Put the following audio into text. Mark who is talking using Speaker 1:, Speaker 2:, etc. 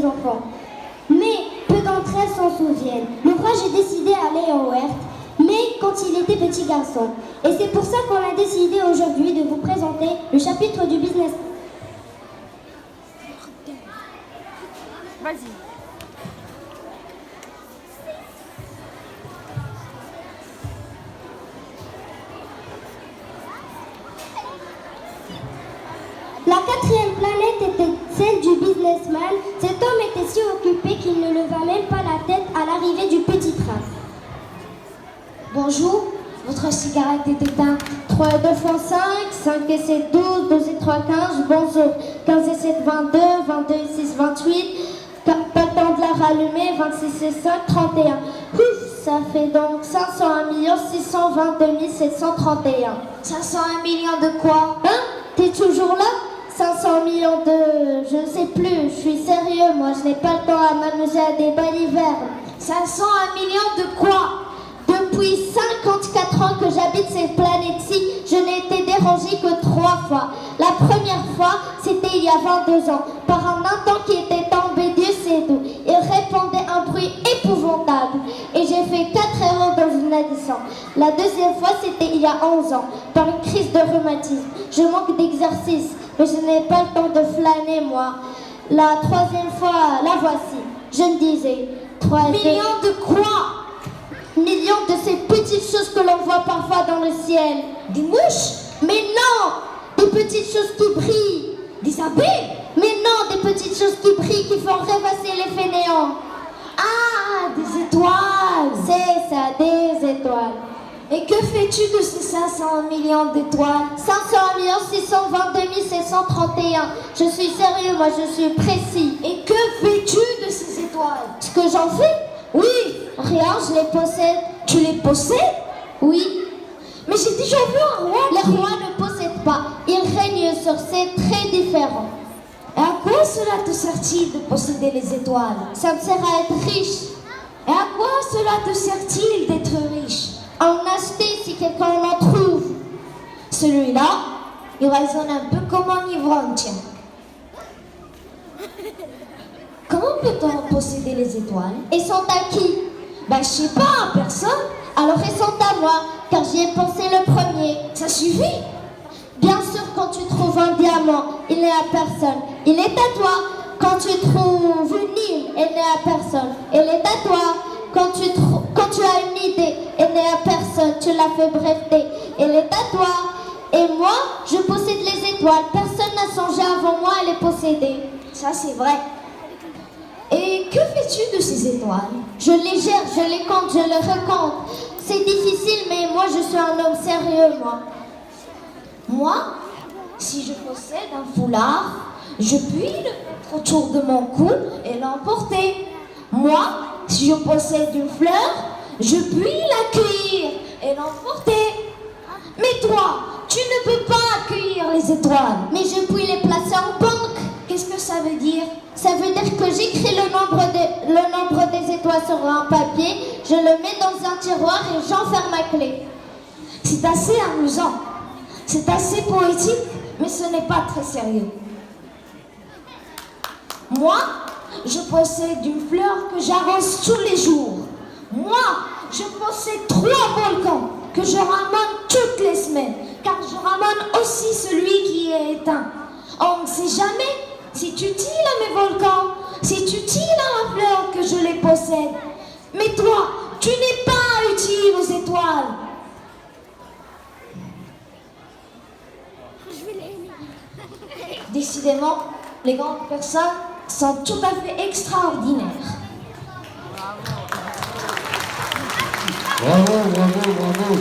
Speaker 1: ses enfants. Mais peu d'entre elles s'en souviennent. L'ouvrage est décidé à Léon Werth, mais quand il était petit garçon. Et c'est pour ça qu'on a décidé aujourd'hui de vous présenter le chapitre du business.
Speaker 2: Vas-y.
Speaker 1: La quatrième planète était celle du businessman. Cet homme était si occupé qu'il ne leva même pas la tête à l'arrivée du petit train.
Speaker 3: Bonjour, votre cigarette est éteinte. 3 et 2 font 5, 5 et 7, 12, 12 et 3, 15. Bonjour, 15 et 7, 22, 22 et 6, 28. Pas le temps de la rallumer, 26 et 5, 31. Ouf, ça fait donc 501 622 731.
Speaker 2: 501 millions de quoi?
Speaker 3: Hein? T'es toujours là? 500 millions de... je ne sais plus, je suis sérieux, moi, je n'ai pas le temps à m'amuser à des balivernes.
Speaker 2: 501 millions de quoi?
Speaker 3: Depuis 54 ans que j'habite cette planète-ci, je n'ai été dérangée que 3 fois. La première fois, c'était il y a 22 ans, par un Indien qui était tombé, Dieu sait d'où. Il répandait un bruit épouvantable et j'ai fait 4 erreurs dans une addition. La deuxième fois, c'était il y a 11 ans, par une crise de rhumatisme. Je manque d'exercice, mais je n'ai pas le temps de flâner, moi. La troisième fois, la voici. Je me disais...
Speaker 2: Millions de quoi?
Speaker 3: Millions de ces petites choses que l'on voit parfois dans le ciel.
Speaker 2: Des mouches?
Speaker 3: Mais non! Des petites choses qui brillent.
Speaker 2: Des abeilles?
Speaker 3: Mais non, des petites choses qui brillent, qui font rêvasser les fainéants.
Speaker 2: Ah, des étoiles!
Speaker 3: C'est ça, des étoiles.
Speaker 2: Et que fais-tu de ces 500 millions d'étoiles?
Speaker 3: 501 622 731. Je suis sérieux, moi, je suis précis.
Speaker 2: Et que fais-tu de ces étoiles?
Speaker 3: Ce que j'en fais?
Speaker 2: Oui!
Speaker 3: Rien, je les possède.
Speaker 2: Tu les possèdes?
Speaker 3: Oui.
Speaker 2: Mais j'ai déjà vu un roi.
Speaker 3: Les rois ne possèdent pas. Ils règnent sur ces très différents.
Speaker 2: Et à quoi cela te sert-il de posséder les étoiles?
Speaker 3: Ça me sert à être riche.
Speaker 2: Et à quoi cela te sert-il d'être riche?
Speaker 3: À en acheter si quelqu'un en trouve.
Speaker 2: Celui-là, il résonne un peu comme un ivrogne, tiens. Comment peut-on posséder les étoiles?
Speaker 3: Et sont à qui?
Speaker 2: Ben, je sais pas, à personne.
Speaker 3: Alors ils sont à moi, car j'y ai pensé le premier.
Speaker 2: Ça suffit?
Speaker 3: Bien sûr, quand tu trouves un diamant, il n'est à personne. Il est à toi. Quand tu trouves une île, elle n'est à personne. Elle est à toi. Quand tu as une idée, elle n'est à personne. Tu l'as fait breveter. Elle est à toi. Et moi, je possède les étoiles. Personne n'a songé avant moi à les posséder.
Speaker 2: Ça, c'est vrai. Et que fais-tu de ces étoiles?
Speaker 3: Je les gère, je les compte, je les recompte. C'est difficile, mais moi, je suis un homme sérieux, moi.
Speaker 2: Moi, si je possède un foulard, je puis le mettre autour de mon cou et l'emporter. Moi, si je possède une fleur, je puis l'accueillir et l'emporter. Mais toi, tu ne peux pas accueillir les étoiles.
Speaker 3: Mais je puis les placer en banque.
Speaker 2: Qu'est-ce que ça veut dire?
Speaker 3: Ça veut dire que j'écris le nombre des étoiles sur un papier, je le mets dans un tiroir et j'enferme ma clé.
Speaker 2: C'est assez amusant. C'est assez poétique, mais ce n'est pas très sérieux. Moi, je possède une fleur que j'arrose tous les jours. Moi, je possède 3 volcans que je ramène toutes les semaines, car je ramène aussi celui qui est éteint. On ne sait jamais si tu tires à mes volcans, si tu tires à la fleur que je les possède. Mais toi, tu n'es pas utile aux étoiles. Décidément, les grandes personnes sont tout à fait extraordinaires.
Speaker 4: Bravo, bravo, bravo.